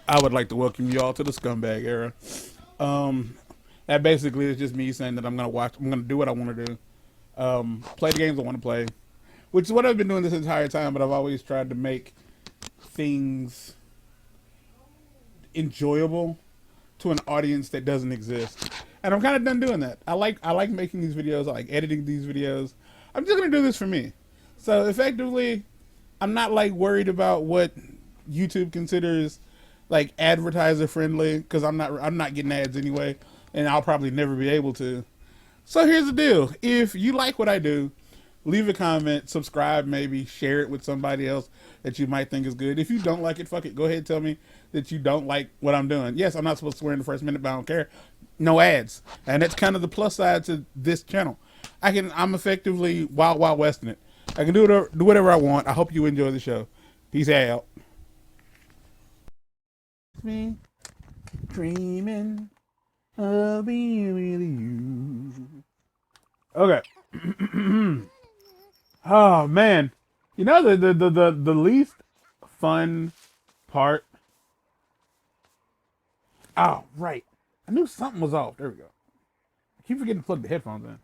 I would like to welcome you all to the scumbag era. That basically is just me saying that I'm gonna do what I want to do, play the games I want to play, which is what I've been doing this entire time. But I've always tried to make things enjoyable to an audience that doesn't exist, and I'm kind of done doing that. I like making these videos. I like editing these videos. I'm just gonna do this for me. So effectively, I'm not like worried about what YouTube considers like advertiser friendly because I'm not getting ads anyway, and I'll probably never be able to. So here's the deal: if you like what I do, leave a comment, subscribe, maybe share it with somebody else that you might think is good. If you don't like it, fuck it. Go ahead and tell me that you don't like what I'm doing. Yes, I'm not supposed to swear in the first minute, but I don't care. No ads, and that's kind of the plus side to this channel. I'm effectively wild wild westing it. I can do whatever I want. I hope you enjoy the show. Peace out. Me dreaming of being with you. Okay. Oh man, you know the least fun part. Oh right, I knew something was off. There we go. I keep forgetting to plug the headphones in.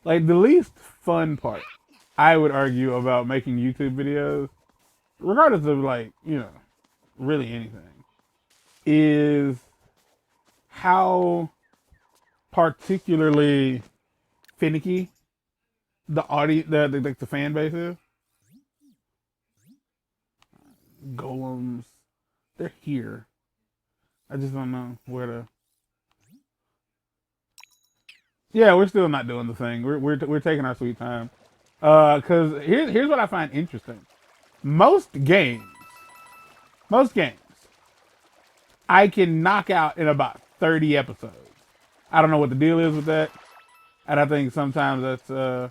Like the least fun part, I would argue about making YouTube videos, regardless of like really anything, is how particularly finicky the audience, the fan base is. Golems, they're here. I just don't know where to. Yeah, we're still not doing the thing. We're taking our sweet time. Cause here's what I find interesting. Most games, most games, I can knock out in about 30 episodes. I don't know what the deal is with that, and I think sometimes that's I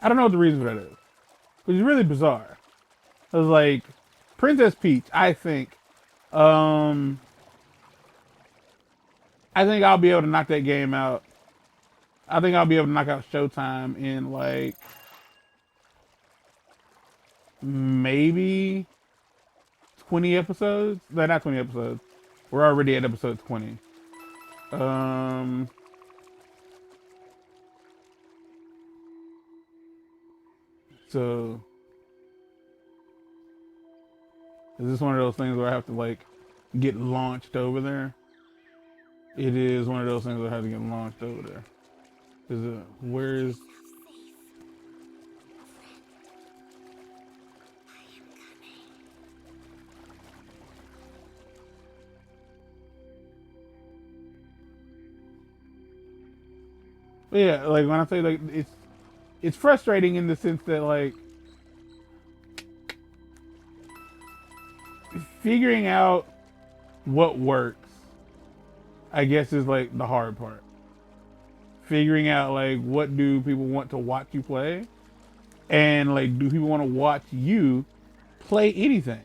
don't know what the reason for that is, which is really bizarre. It was like Princess Peach. I think I'll be able to knock that game out. I think I'll be able to knock out Showtime in like maybe 20 episodes. No, not 20 episodes. We're already at episode 20. Um, so is this one of those things where I have to like get launched over there? It is one of those things where I have to get launched over there. Where's yeah, like when I say like it's frustrating in the sense that like figuring out what works, I guess, is like the hard part. Figuring out like what do people want to watch you play, and like do people want to watch you play anything?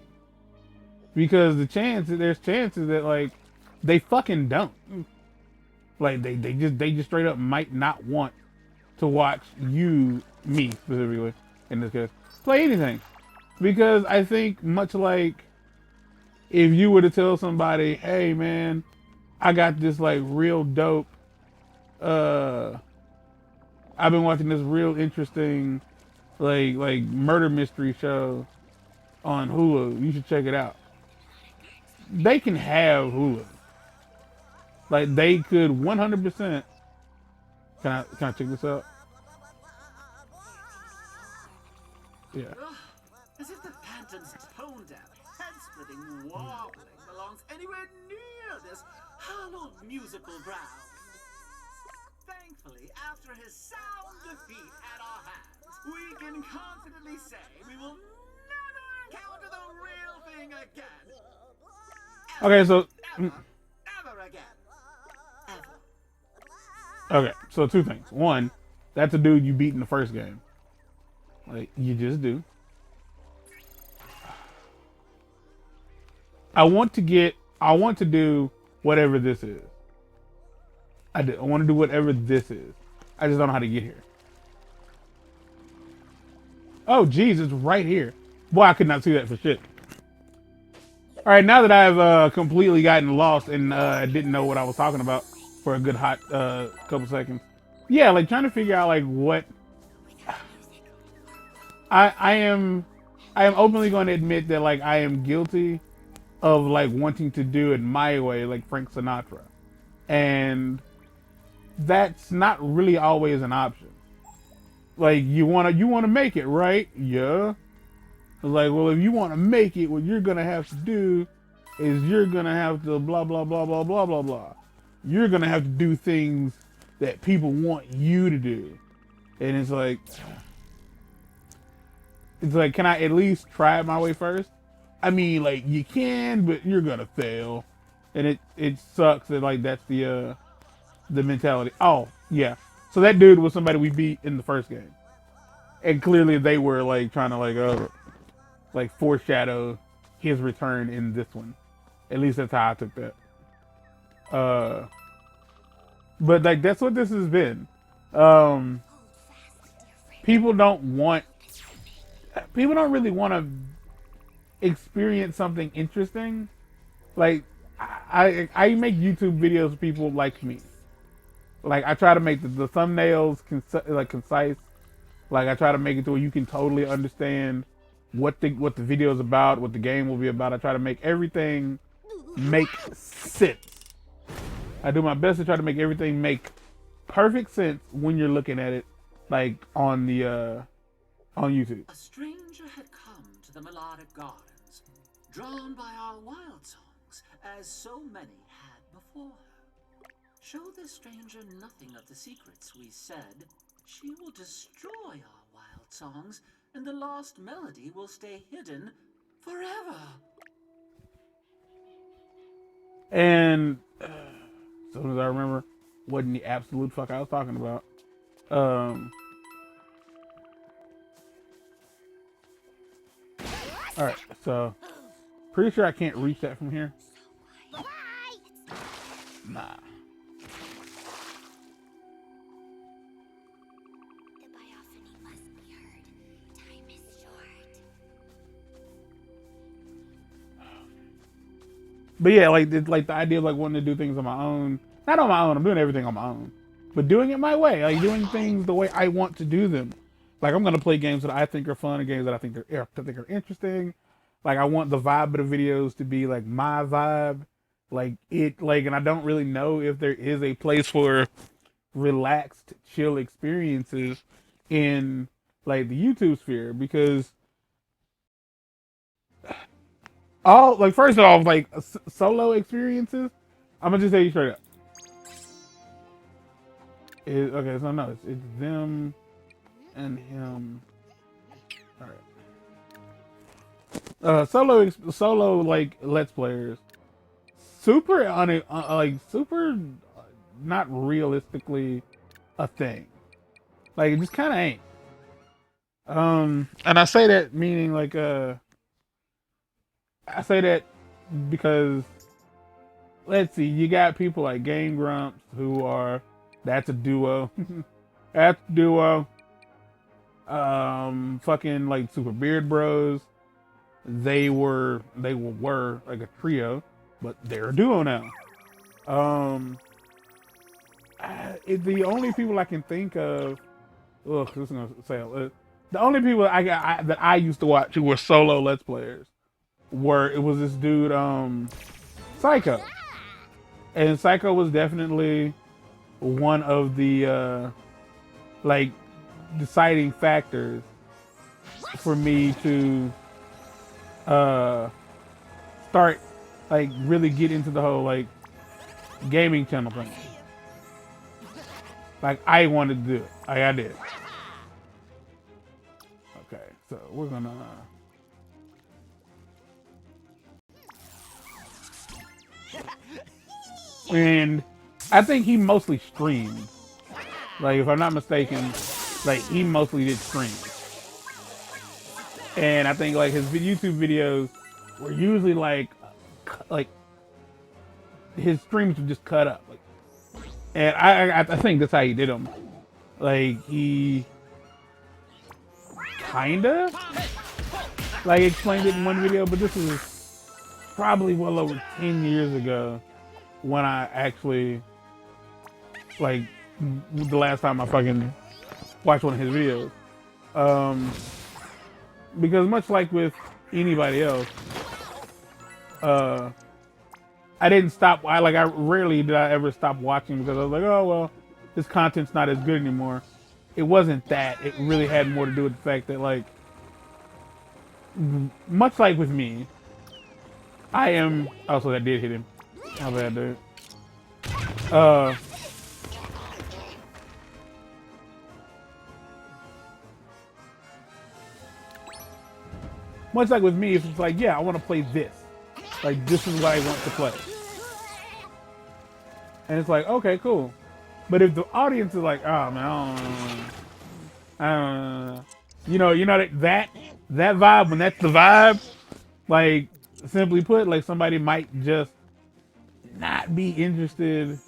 Because there's chances that like they fucking don't. Like they just straight up might not want to watch me specifically in this case, play anything. Because I think much like if you were to tell somebody, hey man, I got this like real dope, I've been watching this real interesting like murder mystery show on Hulu. You should check it out. They can have Hulu. Like they could 100%. Can I check this out? Yeah. As if the Phantom's tone deaf, head-splitting warbling belongs anywhere near this hallowed musical ground. Thankfully, after his sound defeat at our hands, we can confidently say we will never encounter the real thing again. Okay, so Ever again. Ever. okay, so two things. One, that's a dude you beat in the first game. Like you just do. I want to do whatever this is. I want to do whatever this is. I just don't know how to get here. Oh, geez, it's right here. Boy, I could not see that for shit. All right, now that I've completely gotten lost and didn't know what I was talking about for a good hot couple seconds. Yeah, like trying to figure out like what I am openly going to admit that like I am guilty of like wanting to do it my way, like Frank Sinatra. And that's not really always an option. Like you wanna make it, right? Yeah. Like, well, if you want to make it, what you're gonna have to do is you're gonna have to blah blah blah blah blah blah blah. You're gonna have to do things that people want you to do, and it's like, can I at least try it my way first? I mean, like you can, but you're gonna fail, and it sucks that like that's the mentality. Oh yeah, so that dude was somebody we beat in the first game, and clearly they were like trying to like foreshadow his return in this one. At least that's how I took that. But like that's what this has been. People don't really want to experience something interesting. Like I make YouTube videos for people like me. Like I try to make the thumbnails concise. Like I try to make it to where you can totally understand what the video is about, what the game will be about. I try to make everything make sense. I do my best to try to make everything make perfect sense when you're looking at it, like on the on YouTube. A stranger had come to the melodic gardens, drawn by our wild songs, as so many had before her. Show this stranger nothing of the secrets we said, she will destroy our wild songs, and the lost melody will stay hidden forever. And as soon as I remember what in the absolute fuck I was talking about. Alright, so pretty sure I can't reach that from here. Nah. But yeah, like the idea of like wanting to do things on my own. Not on my own, I'm doing everything on my own. But doing it my way, like doing things the way I want to do them. Like I'm gonna play games that I think are fun and games that I think are interesting. Like I want the vibe of the videos to be like my vibe. And I don't really know if there is a place for relaxed, chill experiences in like the YouTube sphere, because first of all, like solo experiences, I'm gonna just tell you straight up. Okay, so no, it's them and him. All right. Solo like let's players, super not realistically a thing. Like it just kind of ain't. And I say that meaning like I say that because let's see, you got people like Game Grumps that's a duo. That's a duo. Fucking like Super Beard Bros. They were like a trio, but they're a duo now. The only people I can think of, this is gonna say the only people that I used to watch who were solo let's players was this dude Psycho, and Psycho was definitely one of the like deciding factors for me to start like really get into the whole like gaming channel thing. Like I wanted to do it. I did. Okay, so we're gonna and I think he mostly streamed. Like if I'm not mistaken, like he mostly did stream. And I think like his YouTube videos were usually like his streams were just cut up. Like, and I think that's how he did them. Like he kinda like explained it in one video, but this is probably well over 10 years ago when I actually, like, the last time I fucking watched one of his videos. Because much like with anybody else, I didn't stop. I rarely did I ever stop watching because I was like, oh well, this content's not as good anymore. It wasn't that. It really had more to do with the fact that, like, much like with me, I am. Also, that did hit him. How bad, dude? Much like with me, if it's like, yeah, I want to play this. Like, this is what I want to play. And it's like, okay, cool. But if the audience is like, oh man, I don't know. You know that vibe, when that's the vibe, like, simply put, like, somebody might just not be interested.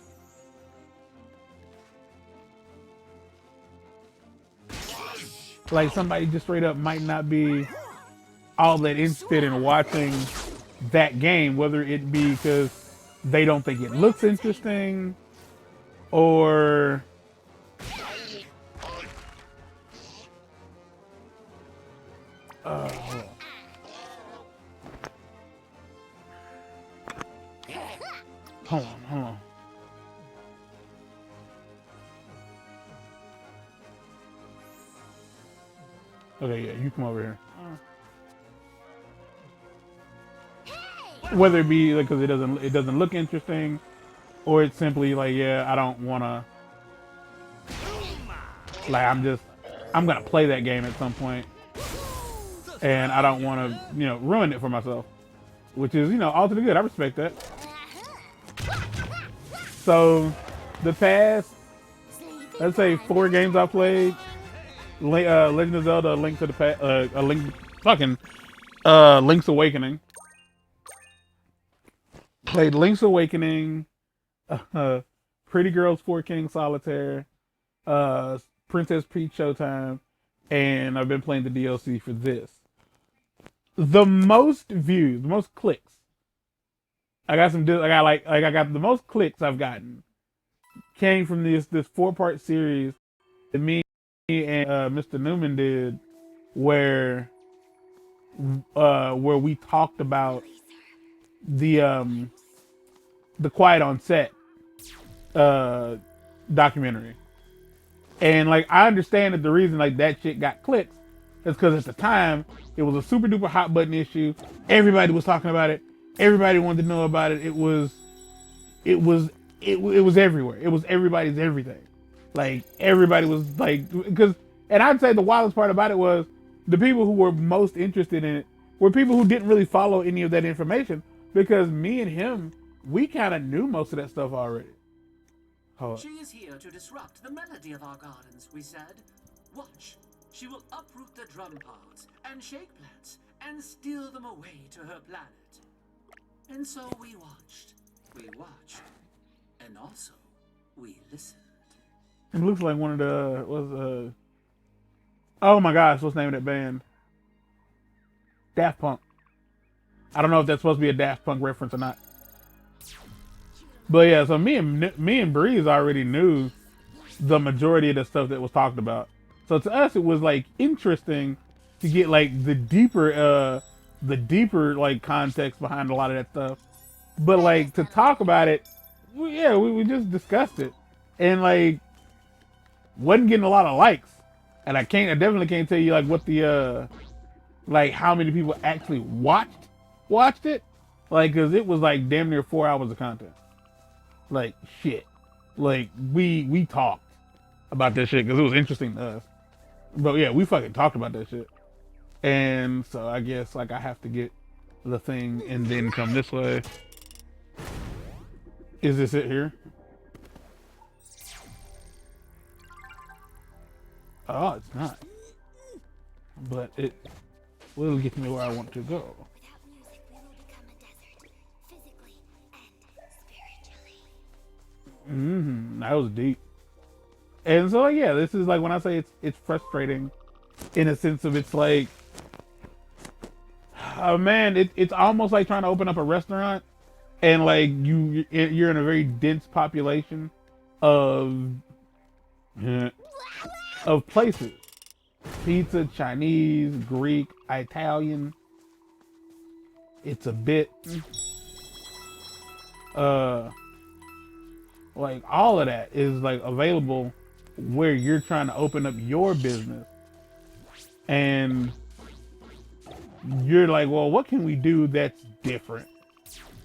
Like, somebody just straight up might not be all that interested in watching that game, whether it be because they don't think it looks interesting, or hold on. Okay, yeah, you come over here. Whether it be like because it doesn't look interesting, or it's simply like, yeah, I don't wanna, like, I'm gonna play that game at some point, and I don't want to, ruin it for myself, which is, all to the good. I respect that. So, the past, let's say 4 games I played, Legend of Zelda: Link to the Link's Awakening. Played Link's Awakening, Pretty Girls 4 King Solitaire, Princess Peach Showtime, and I've been playing the DLC for this. The most views, the most clicks. I got the most clicks I've gotten came from this 4-part series that me and Mr. Newman did, where we talked about the Quiet on Set documentary. And, like, I understand that the reason, like, that shit got clicks is because at the time it was a super duper hot button issue. Everybody was talking about it. Everybody wanted to know about it. It was everywhere. It was everybody's everything. Like, everybody was like, and I'd say the wildest part about it was the people who were most interested in it were people who didn't really follow any of that information, because me and him, we kind of knew most of that stuff already. She is here to disrupt the melody of our gardens, we said. Watch. She will uproot the drum pods and shake plants and steal them away to her planet. And so we watched, and also we listened. It looks like one of the, oh my gosh, what's the name of that band? Daft Punk. I don't know if that's supposed to be a Daft Punk reference or not. But yeah, so me and Breeze already knew the majority of the stuff that was talked about. So to us, it was like interesting to get like the deeper like context behind a lot of that stuff. But like to talk about it, we just discussed it, and like wasn't getting a lot of likes. And I definitely can't tell you like what the like how many people actually watched it, like, because it was like damn near 4 hours of content. Like, shit. Like, we talked about that shit because it was interesting to us. But yeah, we fucking talked about that shit. And so I guess, like, I have to get the thing and then come this way. Is this it here? Oh, it's not. But it will get me where I want to go. That was deep. And so, like, yeah, this is like when I say it's frustrating in a sense of it's like Man, it's almost like trying to open up a restaurant, and like you're in a very dense population of of places: pizza, Chinese, Greek, Italian. It's a bit like all of that is like available where you're trying to open up your business, and you're like, well, what can we do that's different?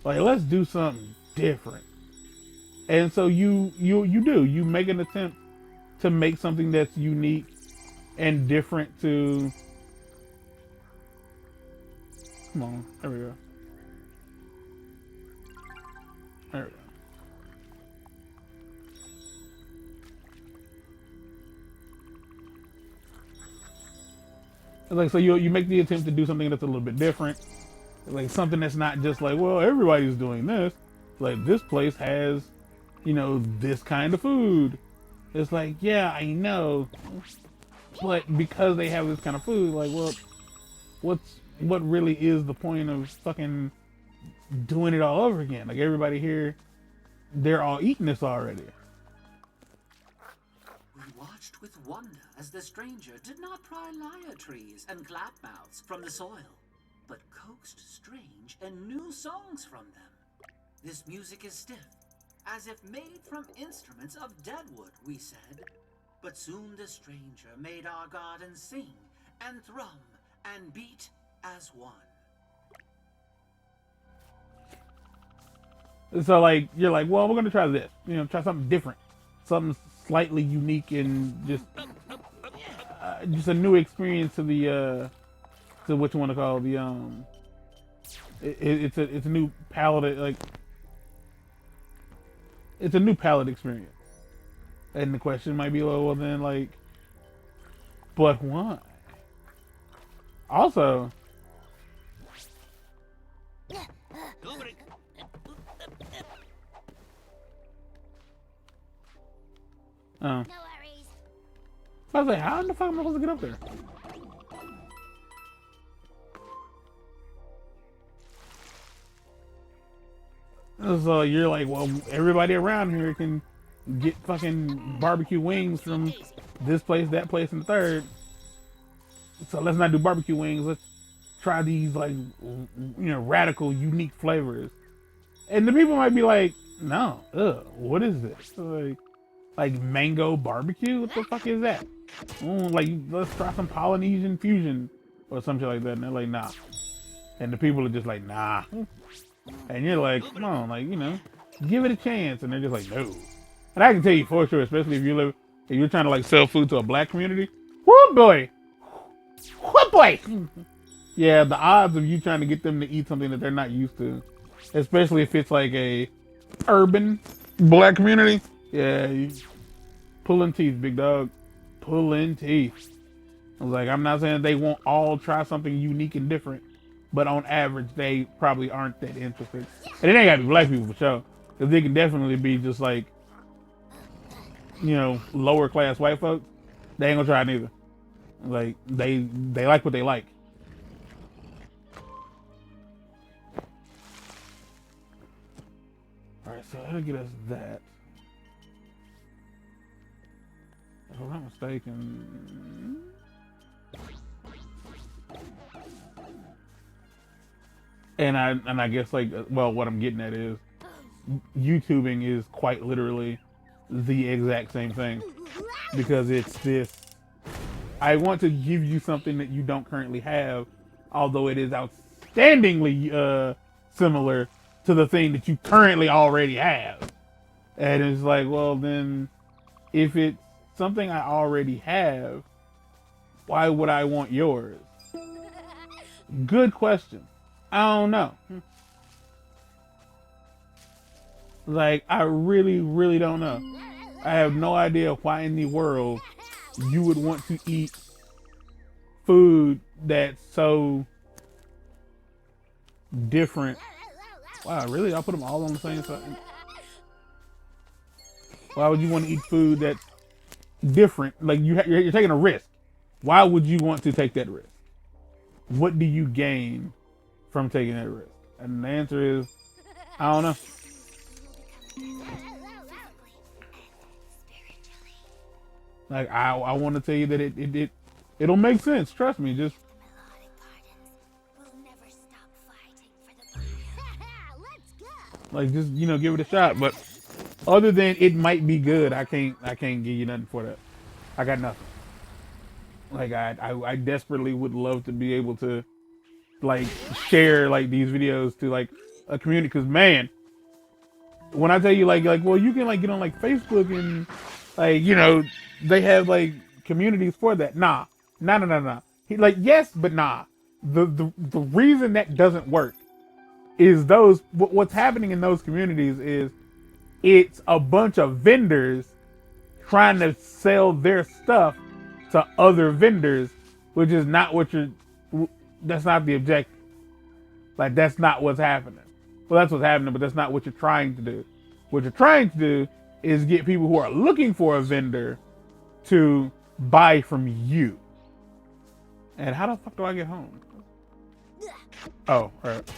Like, let's do something different. And so you make an attempt to make something that's unique and different to. Come on, there we go. There we go. Like, so you make the attempt to do something that's a little bit different, like something that's not just like, well, everybody's doing this. Like, this place has, you know, this kind of food. It's like, yeah, I know, but because they have this kind of food, like, well, what really is the point of fucking doing it all over again? Like, everybody here, they're all eating this already. We watched with wonder as the stranger did not pry lyre trees and clapmouths from the soil, but coaxed strange and new songs from them. This music is stiff, as if made from instruments of deadwood, we said. But soon the stranger made our garden sing and thrum and beat as one. So like, you're like, well, we're gonna try this, you know, try something different, something slightly unique, and just a new experience to the to what you want to call the it's a new palette, like it's a new palette experience. And the question might be, well then, like, but why? Also, no worries. I was like, how the fuck am I supposed to get up there? So you're like, well, everybody around here can get fucking barbecue wings from this place, that place, and the third. So let's not do barbecue wings. Let's try these, like, you know, radical, unique flavors. And the people might be like, no, what is this? Like mango barbecue? What the fuck is that? Like, let's try some Polynesian fusion or something like that. And they're like, nah. And the people are just like, nah. And you're like, come on, like, you know, give it a chance. And they're just like, no. And I can tell you for sure, especially if you're trying to like sell food to a black community. Whoa, boy. Whoa, boy. Yeah, the odds of you trying to get them to eat something that they're not used to, especially if it's like a urban black community. Yeah, you pulling teeth, big dog. Pulling teeth. I was like, I'm not saying they won't all try something unique and different, but on average, they probably aren't that interested. And it ain't gotta be black people for sure, because they can definitely be just like, you know, lower class white folks. They ain't gonna try it neither. Like, they like what they like. All right, so that'll get us that. If I'm not mistaken. And I guess, like, well, what I'm getting at is YouTubing is quite literally the exact same thing, because it's this, I want to give you something that you don't currently have, although it is outstandingly similar to the thing that you currently already have. And it's like, well, then if it's something I already have, why would I want yours? Good question. I don't know. Like, I really, really don't know. I have no idea why in the world you would want to eat food that's so different. Wow, really? I'll put them all on the same side? Why would you want to eat food that's different? Like, you're taking a risk. Why would you want to take that risk? What do you gain from taking that risk? And the answer is, I don't know. Like I want to tell you that it'll make sense. Trust me. Just like just give it a shot. But other than it might be good, I can't give you nothing for that. I got nothing. Like I desperately would love to be able to like share like these videos to like a community, because man, when I tell you like well, you can like get on like Facebook and like they have like communities for that. Nah. Like yes, but nah. The reason that doesn't work is what's happening in those communities is it's a bunch of vendors trying to sell their stuff to other vendors, which is not that's not the objective. Like that's not what's happening. Well, that's what's happening, but that's not what you're trying to do. What you're trying to do is get people who are looking for a vendor to buy from you. And how the fuck do I get home? Oh, all right.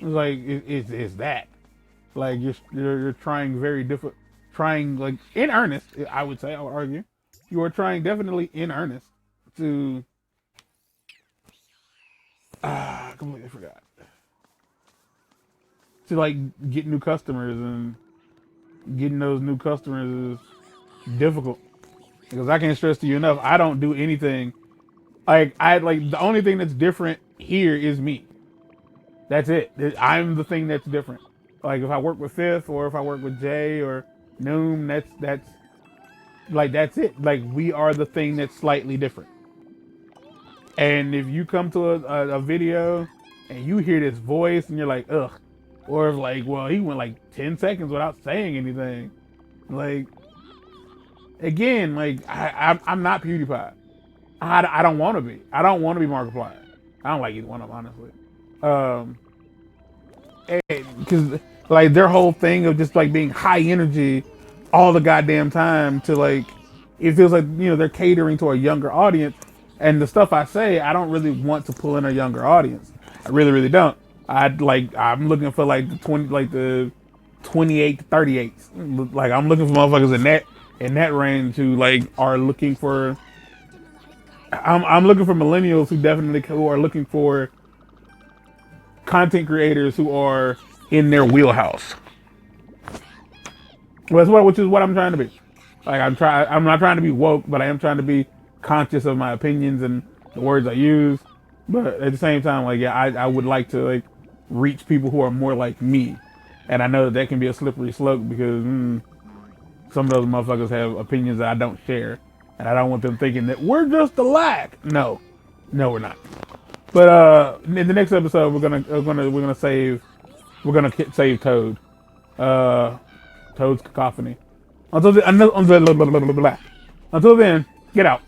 It's like it's that. Like you're trying very different, trying like in earnest. I would say, I would argue, you are trying definitely in earnest to. I completely forgot. To like get new customers, and getting those new customers is difficult, because I can't stress to you enough. I don't do anything. Like the only thing that's different here is me. That's it. I'm the thing that's different. Like if I work with Fifth, or if I work with Jay or Noom, that's like that's it. Like we are the thing that's slightly different. And if you come to a video and you hear this voice and you're like, ugh, or if like, well, he went like 10 seconds without saying anything. Like, again, like I'm not PewDiePie. I don't want to be. I don't want to be Markiplier. I don't like either one of them, honestly. Because like their whole thing of just like being high energy all the goddamn time, to like, it feels like they're catering to a younger audience. And the stuff I say, I don't really want to pull in a younger audience. I really don't. I'm looking for like the 28 to 38s. Like I'm looking for motherfuckers in that range who like are looking for. I'm looking for millennials who are looking for content creators who are in their wheelhouse. Which is what I'm trying to be. Like I'm not trying to be woke, but I am trying to be conscious of my opinions and the words I use. But at the same time, like I would like to like reach people who are more like me, and I know that can be a slippery slope, because some of those motherfuckers have opinions that I don't share, and I don't want them thinking that we're just alike. No, we're not. But in the next episode, we're gonna save Toad. Toad's cacophony. Until then, get out.